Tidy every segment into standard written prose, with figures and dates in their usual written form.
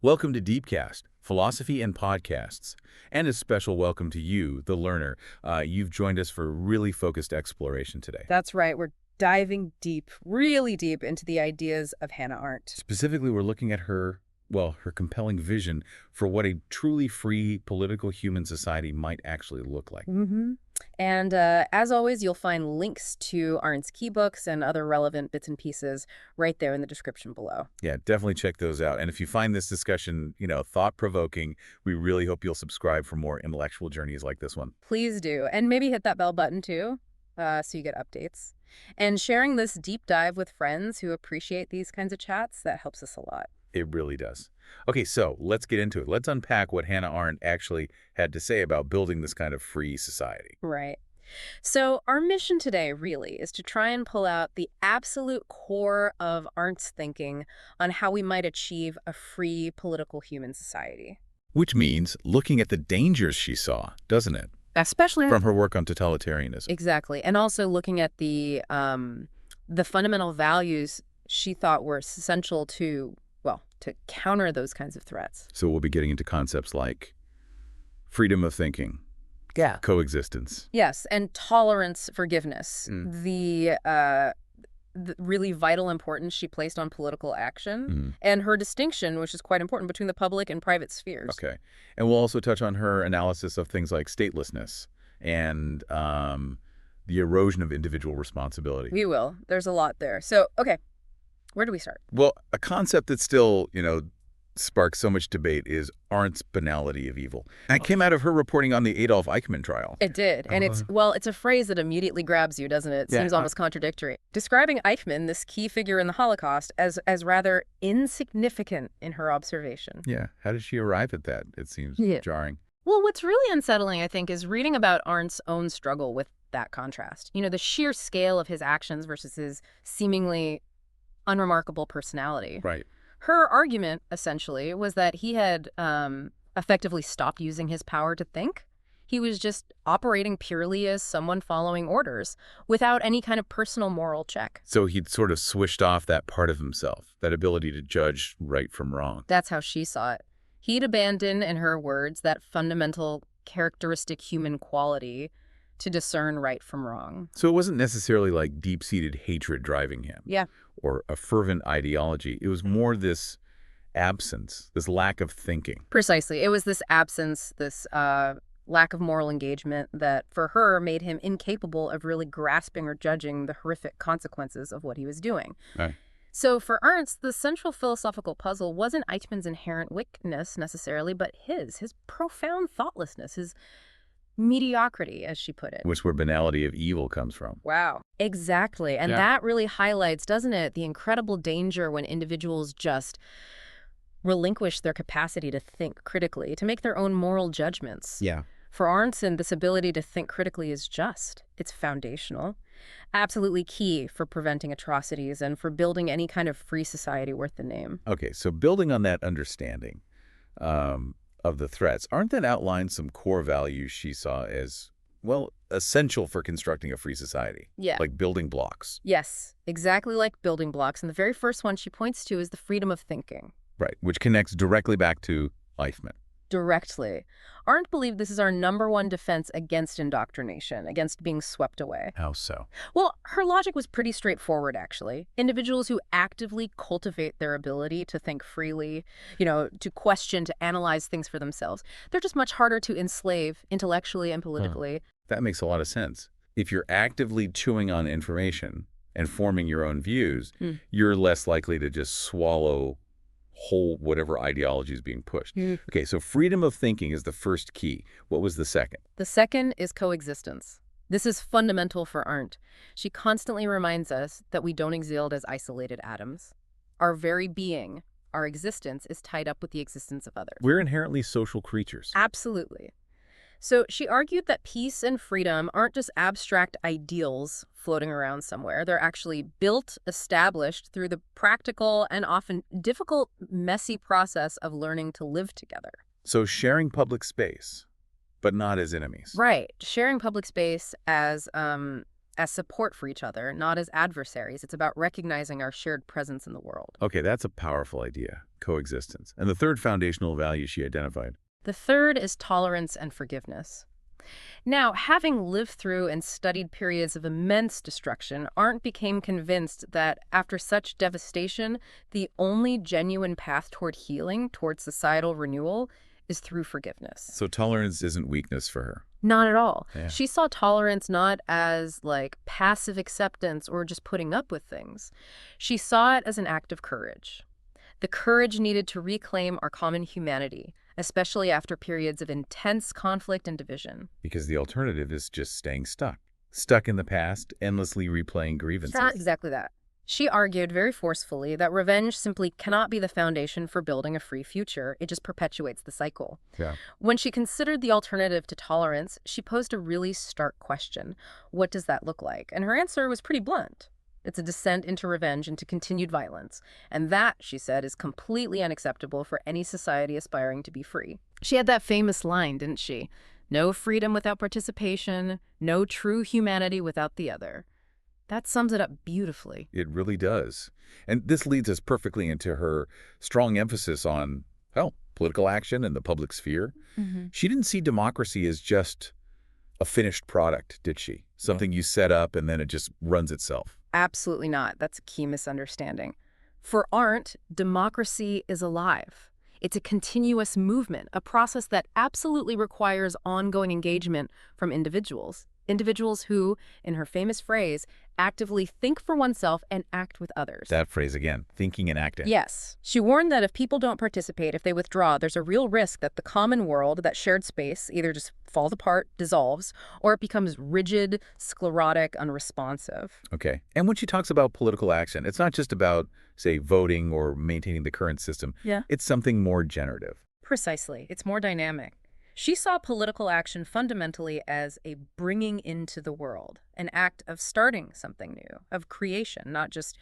Welcome to Deepcast, Philosophy and Podcasts, and a special welcome to you, the learner. You've joined us for a really focused exploration today. That's right. We're diving deep, really deep into the ideas of Hannah Arendt. Specifically, we're looking at her compelling vision for what a truly free political human society might actually look like. And as always, you'll find links to Arendt's key books and other relevant bits and pieces right there in the description below. Yeah, definitely check those out. And if you find this discussion, thought-provoking, we really hope you'll subscribe for more intellectual journeys like this one. Please do. And maybe hit that bell button too, so you get updates. And sharing this deep dive with friends who appreciate these kinds of chats, that helps us a lot. It really does. Okay, so let's get into it. Let's unpack what Hannah Arendt actually had to say about building this kind of free society. Right. So our mission today really is to try and pull out the absolute core of Arendt's thinking on how we might achieve a free political human society. Which means looking at the dangers she saw, doesn't it? Especially From her work on totalitarianism. Exactly. And also looking at the fundamental values she thought were essential to counter those kinds of threats. So we'll be getting into concepts like freedom of thinking, coexistence. Yes, and tolerance, forgiveness, the really vital importance she placed on political action, and her distinction, which is quite important, between the public and private spheres. Okay. And we'll also touch on her analysis of things like statelessness and the erosion of individual responsibility. We will. There's a lot there. So, okay. Where do we start? Well, a concept that still, sparks so much debate is Arendt's banality of evil. That came out of her reporting on the Adolf Eichmann trial. It did. And it's a phrase that immediately grabs you, doesn't it? It seems almost contradictory. Describing Eichmann, this key figure in the Holocaust, as rather insignificant in her observation. Yeah. How did she arrive at that? It seems jarring. Well, what's really unsettling, I think, is reading about Arendt's own struggle with that contrast. The sheer scale of his actions versus his seemingly unremarkable personality. Right. Her argument, essentially, was that he had effectively stopped using his power to think. He was just operating purely as someone following orders without any kind of personal moral check. So he'd sort of swished off that part of himself, that ability to judge right from wrong. That's how she saw it. He'd abandoned, in her words, that fundamental characteristic human quality to discern right from wrong. So it wasn't necessarily like deep-seated hatred driving him. Yeah. Or a fervent ideology. It was more this absence, this lack of thinking. Precisely. It was this absence, this lack of moral engagement that, for her, made him incapable of really grasping or judging the horrific consequences of what he was doing. Right. So for Ernst, the central philosophical puzzle wasn't Eichmann's inherent weakness necessarily, but his profound thoughtlessness, his mediocrity, as she put it. Which where banality of evil comes from. Wow. Exactly. And that really highlights, doesn't it, the incredible danger when individuals just relinquish their capacity to think critically, to make their own moral judgments. Yeah. For Arendtson, this ability to think critically is it's foundational, absolutely key for preventing atrocities and for building any kind of free society worth the name. Okay, so building on that understanding of the threats, Arendt then outlined some core values she saw as, essential for constructing a free society. Yeah. Like building blocks. Yes, exactly like building blocks. And the very first one she points to is the freedom of thinking. Right, which connects directly back to Eichmann. Directly. Arendt believed this is our #1 defense against indoctrination, against being swept away. How so? Well, her logic was pretty straightforward, actually. Individuals who actively cultivate their ability to think freely, to question, to analyze things for themselves, they're just much harder to enslave intellectually and politically. That makes a lot of sense. If you're actively chewing on information and forming your own views, you're less likely to just swallow whole whatever ideology is being pushed. Okay, so freedom of thinking is the first key. What was the second? The second is coexistence. This is fundamental for Arendt. She constantly reminds us that we don't exist as isolated atoms. Our very being, our existence, is tied up with the existence of others. We're inherently social creatures. Absolutely. So she argued that peace and freedom aren't just abstract ideals floating around somewhere. They're actually built, established through the practical and often difficult, messy process of learning to live together. So sharing public space, but not as enemies. Right. Sharing public space as as support for each other, not as adversaries. It's about recognizing our shared presence in the world. Okay, that's a powerful idea, coexistence. And the third foundational value she identified. The third is tolerance and forgiveness. Now, having lived through and studied periods of immense destruction, Arendt became convinced that after such devastation, the only genuine path toward healing, toward societal renewal, is through forgiveness. So tolerance isn't weakness for her. Not at all. Yeah. She saw tolerance not as like passive acceptance or just putting up with things. She saw it as an act of courage. The courage needed to reclaim our common humanity, especially after periods of intense conflict and division. Because the alternative is just staying stuck in the past, endlessly replaying grievances. Exactly that. She argued very forcefully that revenge simply cannot be the foundation for building a free future. It just perpetuates the cycle. Yeah. When she considered the alternative to tolerance, she posed a really stark question. What does that look like? And her answer was pretty blunt. It's a descent into revenge, into continued violence. And that, she said, is completely unacceptable for any society aspiring to be free. She had that famous line, didn't she? No freedom without participation, no true humanity without the other. That sums it up beautifully. It really does. And this leads us perfectly into her strong emphasis on, well, political action and the public sphere. She didn't see democracy as just a finished product, did she? Something you set up and then it just runs itself. Absolutely not. That's a key misunderstanding. For Arendt, democracy is alive. It's a continuous movement, a process that absolutely requires ongoing engagement from individuals. Individuals who, in her famous phrase, actively think for oneself and act with others. That phrase again, thinking and acting. Yes. She warned that if people don't participate, if they withdraw, there's a real risk that the common world, that shared space, either just falls apart, dissolves, or it becomes rigid, sclerotic, unresponsive. Okay. And when she talks about political action, it's not just about, say, voting or maintaining the current system. Yeah. It's something more generative. Precisely. It's more dynamic. She saw political action fundamentally as a bringing into the world, an act of starting something new, of creation, not just,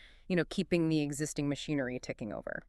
keeping the existing machinery ticking over.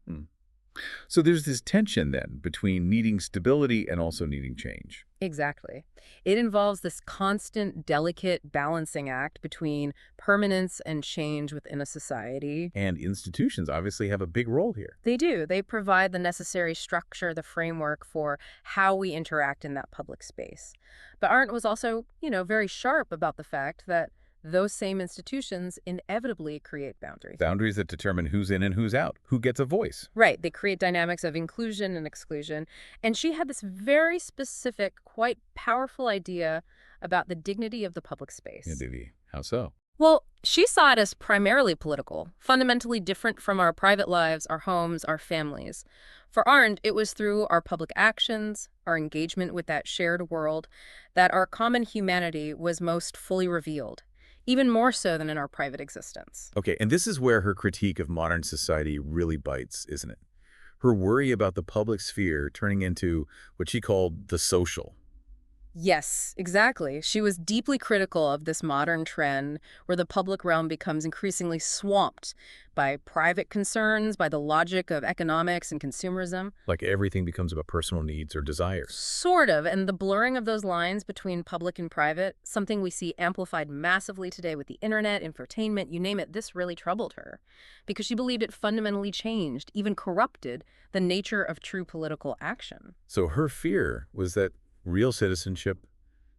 So there's this tension then between needing stability and also needing change. Exactly. It involves this constant, delicate balancing act between permanence and change within a society. And institutions obviously have a big role here. They do. They provide the necessary structure, the framework for how we interact in that public space. But Arendt was also, very sharp about the fact that those same institutions inevitably create boundaries. Boundaries that determine who's in and who's out, who gets a voice. Right. They create dynamics of inclusion and exclusion. And she had this very specific, quite powerful idea about the dignity of the public space. Dignity. How so? Well, she saw it as primarily political, fundamentally different from our private lives, our homes, our families. For Arendt, it was through our public actions, our engagement with that shared world, that our common humanity was most fully revealed. Even more so than in our private existence. Okay, and this is where her critique of modern society really bites, isn't it? Her worry about the public sphere turning into what she called the social. Yes, exactly. She was deeply critical of this modern trend where the public realm becomes increasingly swamped by private concerns, by the logic of economics and consumerism. Like everything becomes about personal needs or desires. Sort of, and the blurring of those lines between public and private, something we see amplified massively today with the internet, infotainment, you name it, this really troubled her. Because she believed it fundamentally changed, even corrupted, the nature of true political action. So her fear was that real citizenship,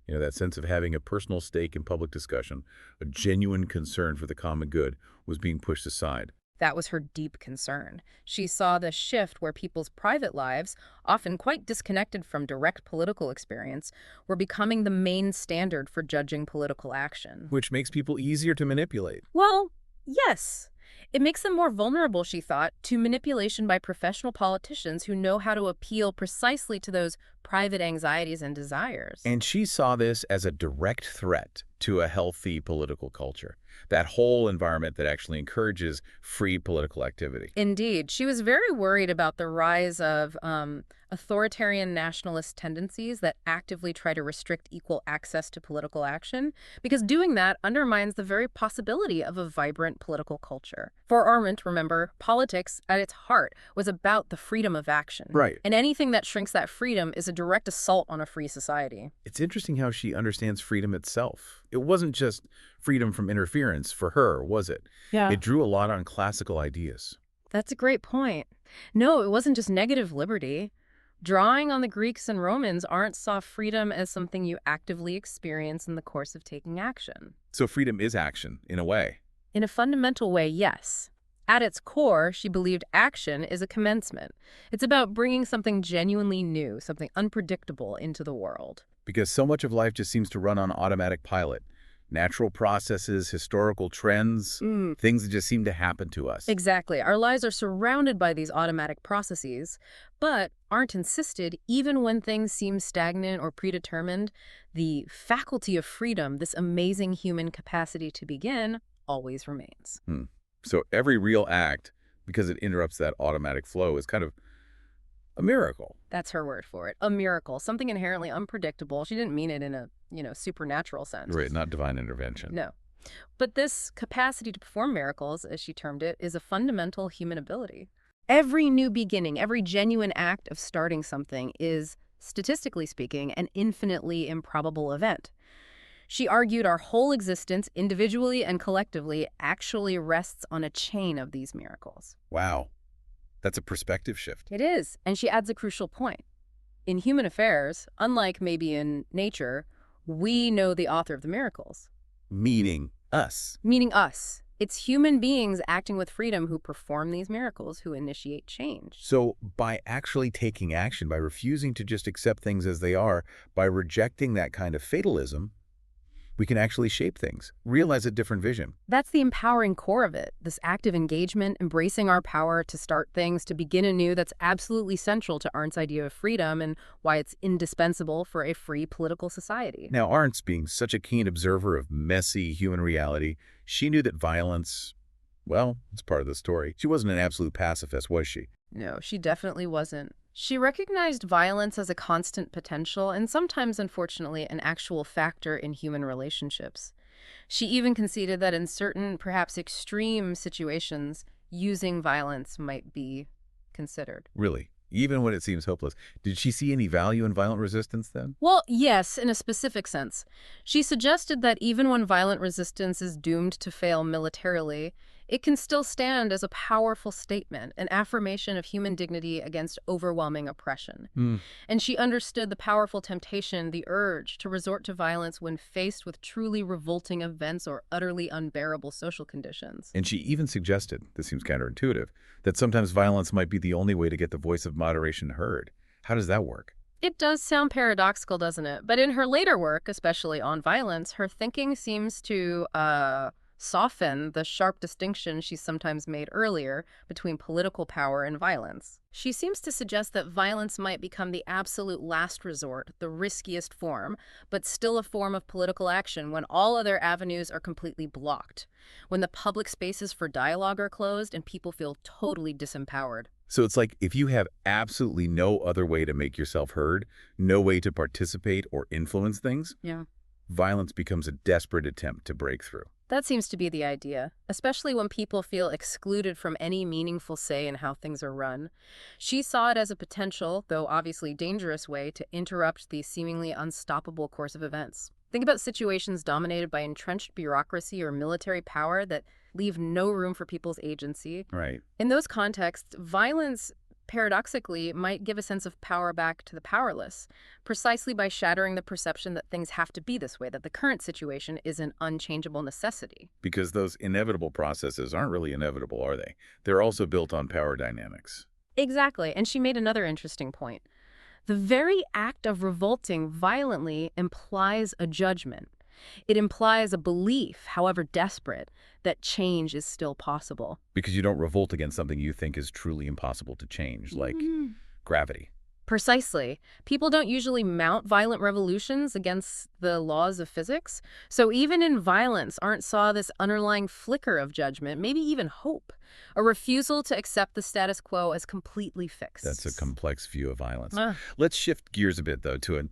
that sense of having a personal stake in public discussion, a genuine concern for the common good, was being pushed aside. That was her deep concern. She saw the shift where people's private lives, often quite disconnected from direct political experience, were becoming the main standard for judging political action. Which makes people easier to manipulate. Well, yes. It makes them more vulnerable, she thought, to manipulation by professional politicians who know how to appeal precisely to those private anxieties and desires. And she saw this as a direct threat to a healthy political culture, that whole environment that actually encourages free political activity. Indeed. She was very worried about the rise of authoritarian nationalist tendencies that actively try to restrict equal access to political action, because doing that undermines the very possibility of a vibrant political culture. For Arendt, remember, politics at its heart was about the freedom of action. Right. And anything that shrinks that freedom is a direct assault on a free society. It's interesting how she understands freedom itself. It wasn't just freedom from interference for her, was it? Yeah. It drew a lot on classical ideas. That's a great point. No, it wasn't just negative liberty. Drawing on the Greeks and Romans, Arendt saw freedom as something you actively experience in the course of taking action. So freedom is action, in a way. In a fundamental way, yes. At its core, she believed action is a commencement. It's about bringing something genuinely new, something unpredictable into the world. Because so much of life just seems to run on automatic pilot. Natural processes, historical trends, things that just seem to happen to us. Exactly. Our lives are surrounded by these automatic processes, but Arendt insisted even when things seem stagnant or predetermined, the faculty of freedom, this amazing human capacity to begin, always remains. So every real act, because it interrupts that automatic flow, is kind of a miracle. That's her word for it. A miracle, something inherently unpredictable. She didn't mean it in a, supernatural sense. Right, not divine intervention. No. But this capacity to perform miracles, as she termed it, is a fundamental human ability. Every new beginning, every genuine act of starting something is, statistically speaking, an infinitely improbable event. She argued our whole existence, individually and collectively, actually rests on a chain of these miracles. Wow. That's a perspective shift. It is, and she adds a crucial point. In human affairs, unlike maybe in nature, we know the author of the miracles. Meaning us. Meaning us. It's human beings acting with freedom who perform these miracles, who initiate change. So by actually taking action, by refusing to just accept things as they are, by rejecting that kind of fatalism, we can actually shape things, realize a different vision. That's the empowering core of it, this active engagement, embracing our power to start things, to begin anew. That's absolutely central to Arendt's idea of freedom and why it's indispensable for a free political society. Now, Arendt's being such a keen observer of messy human reality, she knew that violence, well, it's part of the story. She wasn't an absolute pacifist, was she? No, she definitely wasn't. She recognized violence as a constant potential and sometimes, unfortunately, an actual factor in human relationships. She even conceded that in certain, perhaps extreme situations, using violence might be considered. Really? Even when it seems hopeless. Did she see any value in violent resistance then? Well, yes, in a specific sense. She suggested that even when violent resistance is doomed to fail militarily, it can still stand as a powerful statement, an affirmation of human dignity against overwhelming oppression. And she understood the powerful temptation, the urge to resort to violence when faced with truly revolting events or utterly unbearable social conditions. And she even suggested, this seems counterintuitive, that sometimes violence might be the only way to get the voice of moderation heard. How does that work? It does sound paradoxical, doesn't it? But in her later work, especially on violence, her thinking seems to soften the sharp distinction she sometimes made earlier between political power and violence. She seems to suggest that violence might become the absolute last resort, the riskiest form, but still a form of political action when all other avenues are completely blocked, when the public spaces for dialogue are closed and people feel totally disempowered. So it's like if you have absolutely no other way to make yourself heard, no way to participate or influence things, violence becomes a desperate attempt to break through. That seems to be the idea, especially when people feel excluded from any meaningful say in how things are run. She saw it as a potential, though obviously dangerous way, to interrupt the seemingly unstoppable course of events. Think about situations dominated by entrenched bureaucracy or military power that leave no room for people's agency. Right. In those contexts, violence, paradoxically, might give a sense of power back to the powerless, precisely by shattering the perception that things have to be this way, that the current situation is an unchangeable necessity. Because those inevitable processes aren't really inevitable, are they? They're also built on power dynamics. Exactly, and she made another interesting point. The very act of revolting violently implies a judgment. It implies a belief, however desperate, that change is still possible. Because you don't revolt against something you think is truly impossible to change, like gravity. Precisely. People don't usually mount violent revolutions against the laws of physics. So even in violence, Arendt saw this underlying flicker of judgment, maybe even hope, a refusal to accept the status quo as completely fixed. That's a complex view of violence. Let's shift gears a bit, though, to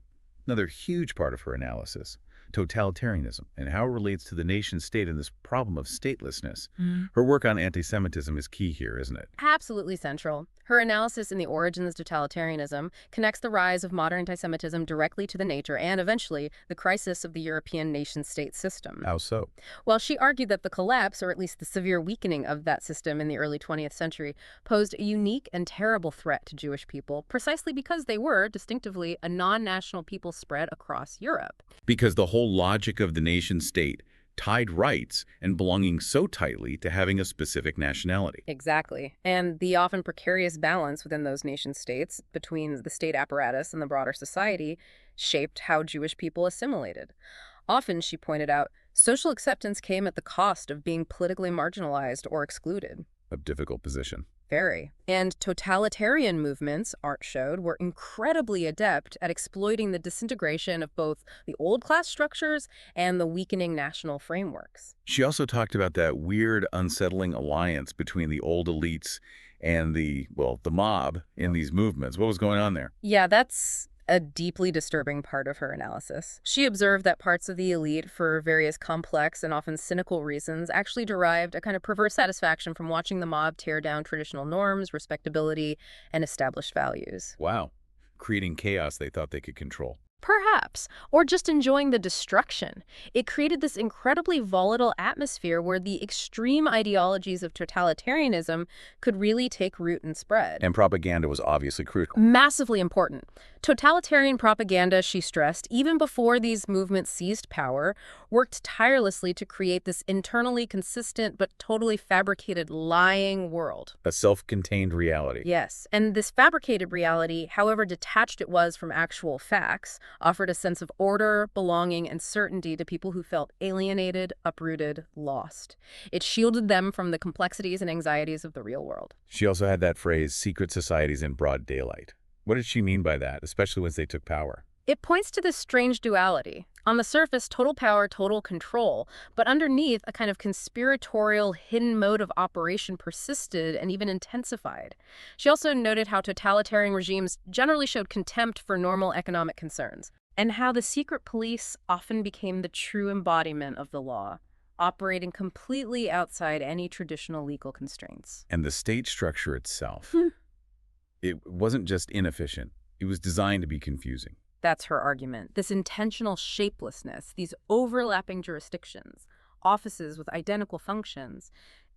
another huge part of her analysis, totalitarianism and how it relates to the nation-state and this problem of statelessness. Her work on anti-Semitism is key here, isn't it? Absolutely central. Her analysis in the Origins of Totalitarianism connects the rise of modern anti-Semitism directly to the nature and, eventually, the crisis of the European nation-state system. How so? Well, she argued that the collapse, or at least the severe weakening of that system in the early 20th century, posed a unique and terrible threat to Jewish people, precisely because they were, distinctively, a non-national people spread across Europe. Because the whole logic of the nation-state tied rights and belonging so tightly to having a specific nationality. Exactly. And the often precarious balance within those nation-states between the state apparatus and the broader society shaped how Jewish people assimilated. Often, she pointed out, social acceptance came at the cost of being politically marginalized or excluded. A difficult position. Very. And totalitarian movements, Art showed, were incredibly adept at exploiting the disintegration of both the old class structures and the weakening national frameworks. She also talked about that weird, unsettling alliance between the old elites and the mob in these movements. What was going on there? Yeah, that's a deeply disturbing part of her analysis. She observed that parts of the elite, for various complex and often cynical reasons, actually derived a kind of perverse satisfaction from watching the mob tear down traditional norms, respectability, and established values. Wow. Creating chaos they thought they could control. Perhaps, or just enjoying the destruction. It created this incredibly volatile atmosphere where the extreme ideologies of totalitarianism could really take root and spread. And propaganda was obviously crucial. Massively important. Totalitarian propaganda, she stressed, even before these movements seized power, worked tirelessly to create this internally consistent but totally fabricated lying world. A self-contained reality. Yes, and this fabricated reality, however detached it was from actual facts, offered a sense of order, belonging, and certainty to people who felt alienated, uprooted, lost. It shielded them from the complexities and anxieties of the real world. She also had that phrase, secret societies in broad daylight. What did she mean by that, especially once they took power? It points to this strange duality. On the surface, total power, total control, but underneath, a kind of conspiratorial, hidden mode of operation persisted and even intensified. She also noted how totalitarian regimes generally showed contempt for normal economic concerns, and how the secret police often became the true embodiment of the law, operating completely outside any traditional legal constraints. And the state structure itself, it wasn't just inefficient, it was designed to be confusing. That's her argument. This intentional shapelessness, these overlapping jurisdictions, offices with identical functions,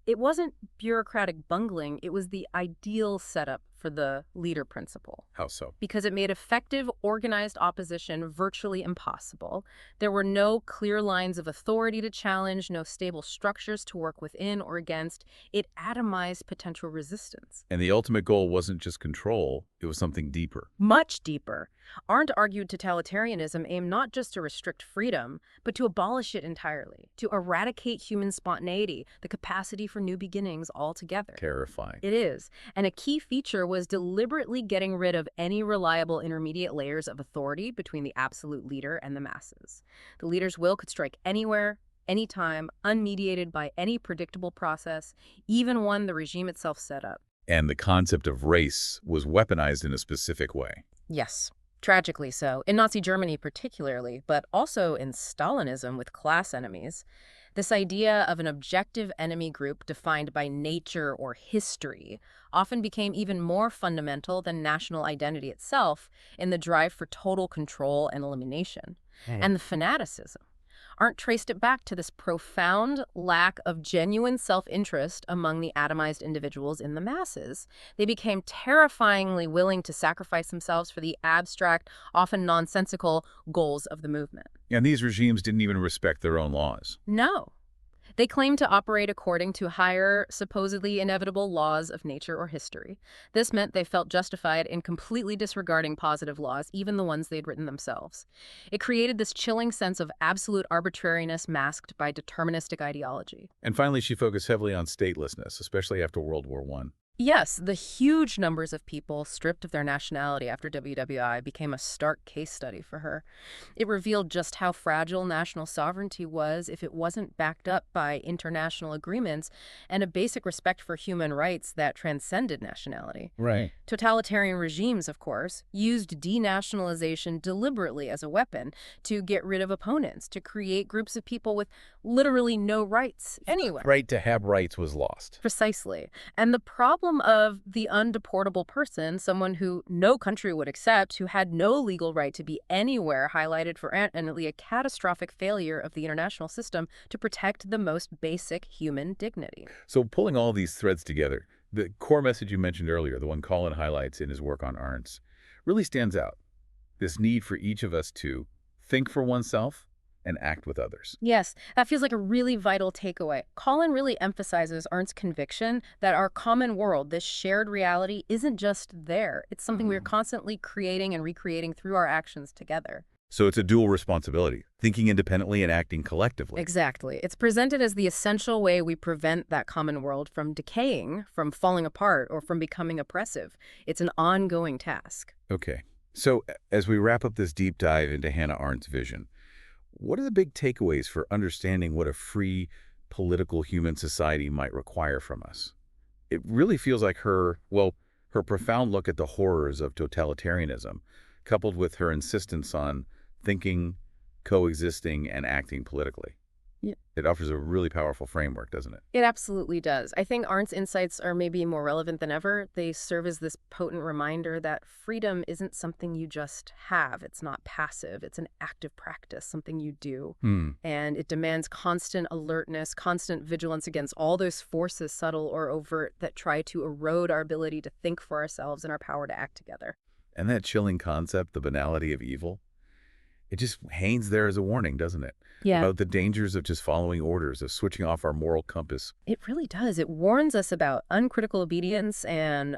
it wasn't bureaucratic bungling, it was the ideal setup for the leader principle. How so? Because it made effective, organized opposition virtually impossible. There were no clear lines of authority to challenge, no stable structures to work within or against. It atomized potential resistance. And the ultimate goal wasn't just control, it was something deeper. Much deeper. Arendt argued totalitarianism aimed not just to restrict freedom, but to abolish it entirely, to eradicate human spontaneity, the capacity for new beginnings altogether. Terrifying. It is. And a key feature was deliberately getting rid of any reliable intermediate layers of authority between the absolute leader and the masses. The leader's will could strike anywhere, anytime, unmediated by any predictable process, even one the regime itself set up. And the concept of race was weaponized in a specific way. Yes. Tragically so, in Nazi Germany particularly, but also in Stalinism with class enemies. This idea of an objective enemy group defined by nature or history often became even more fundamental than national identity itself in the drive for total control and elimination. And the fanaticism. Arendt traced it back to this profound lack of genuine self-interest among the atomized individuals in the masses. They became terrifyingly willing to sacrifice themselves for the abstract, often nonsensical goals of the movement. And these regimes didn't even respect their own laws. No. They claimed to operate according to higher, supposedly inevitable laws of nature or history. This meant they felt justified in completely disregarding positive laws, even the ones they'd written themselves. It created this chilling sense of absolute arbitrariness masked by deterministic ideology. And finally, she focused heavily on statelessness, especially after World War I. Yes, the huge numbers of people stripped of their nationality after WWI became a stark case study for her. It revealed just how fragile national sovereignty was if it wasn't backed up by international agreements and a basic respect for human rights that transcended nationality. Right. Totalitarian regimes, of course, used denationalization deliberately as a weapon to get rid of opponents, to create groups of people with literally no rights anywhere. Right to have rights was lost. Precisely. And the problem of the undeportable person, someone who no country would accept, who had no legal right to be anywhere, highlighted for Arendt a catastrophic failure of the international system to protect the most basic human dignity. So pulling all these threads together, the core message you mentioned earlier, the one Colin highlights in his work on Arendt's, really stands out. This need for each of us to think for oneself and act with others. Yes, that feels like a really vital takeaway. Colin really emphasizes Arndt's conviction that our common world, this shared reality, isn't just there. It's something we're constantly creating and recreating through our actions together. So it's a dual responsibility, thinking independently and acting collectively. Exactly. It's presented as the essential way we prevent that common world from decaying, from falling apart, or from becoming oppressive. It's an ongoing task. Okay. So as we wrap up this deep dive into Hannah Arendt's vision, what are the big takeaways for understanding what a free, political human society might require from us? It really feels like her profound look at the horrors of totalitarianism, coupled with her insistence on thinking, coexisting, and acting politically. Yeah. It offers a really powerful framework, doesn't it? It absolutely does. I think Arndt's insights are maybe more relevant than ever. They serve as this potent reminder that freedom isn't something you just have. It's not passive. It's an active practice, something you do. And it demands constant alertness, constant vigilance against all those forces, subtle or overt, that try to erode our ability to think for ourselves and our power to act together. And that chilling concept, the banality of evil, it just hangs there as a warning, doesn't it? Yeah. About the dangers of just following orders, of switching off our moral compass. It really does. It warns us about uncritical obedience and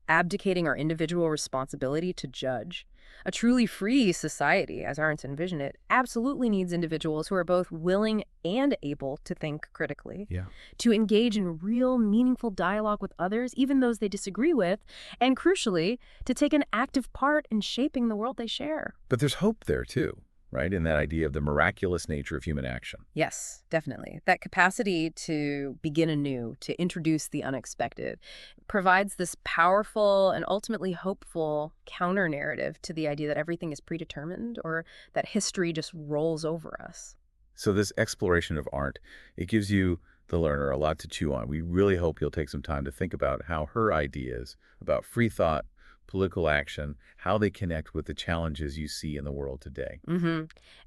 abdicating our individual responsibility to judge. A truly free society, as Arendt envisioned it, absolutely needs individuals who are both willing and able to think critically, Yeah. to engage in real, meaningful dialogue with others, even those they disagree with, and crucially, to take an active part in shaping the world they share. But there's hope there, too, right? In that idea of the miraculous nature of human action. Yes, definitely. That capacity to begin anew, to introduce the unexpected, provides this powerful and ultimately hopeful counter-narrative to the idea that everything is predetermined or that history just rolls over us. So this exploration of Arendt, it gives you, the learner, a lot to chew on. We really hope you'll take some time to think about how her ideas about free thought, political action, how they connect with the challenges you see in the world today.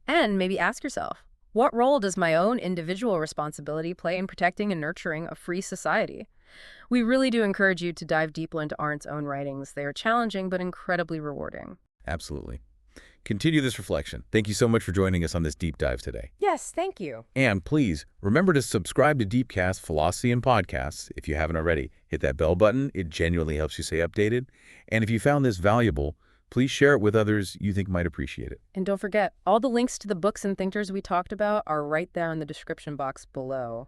And maybe ask yourself, what role does my own individual responsibility play in protecting and nurturing a free society? We really do encourage you to dive deeper into Arendt's own writings. They are challenging but incredibly rewarding. Absolutely. Continue this reflection. Thank you so much for joining us on this deep dive today. Yes, thank you. And please, remember to subscribe to Deepcast Philosophy and Podcasts if you haven't already. Hit that bell button. It genuinely helps you stay updated. And if you found this valuable, please share it with others you think might appreciate it. And don't forget, all the links to the books and thinkers we talked about are right there in the description box below.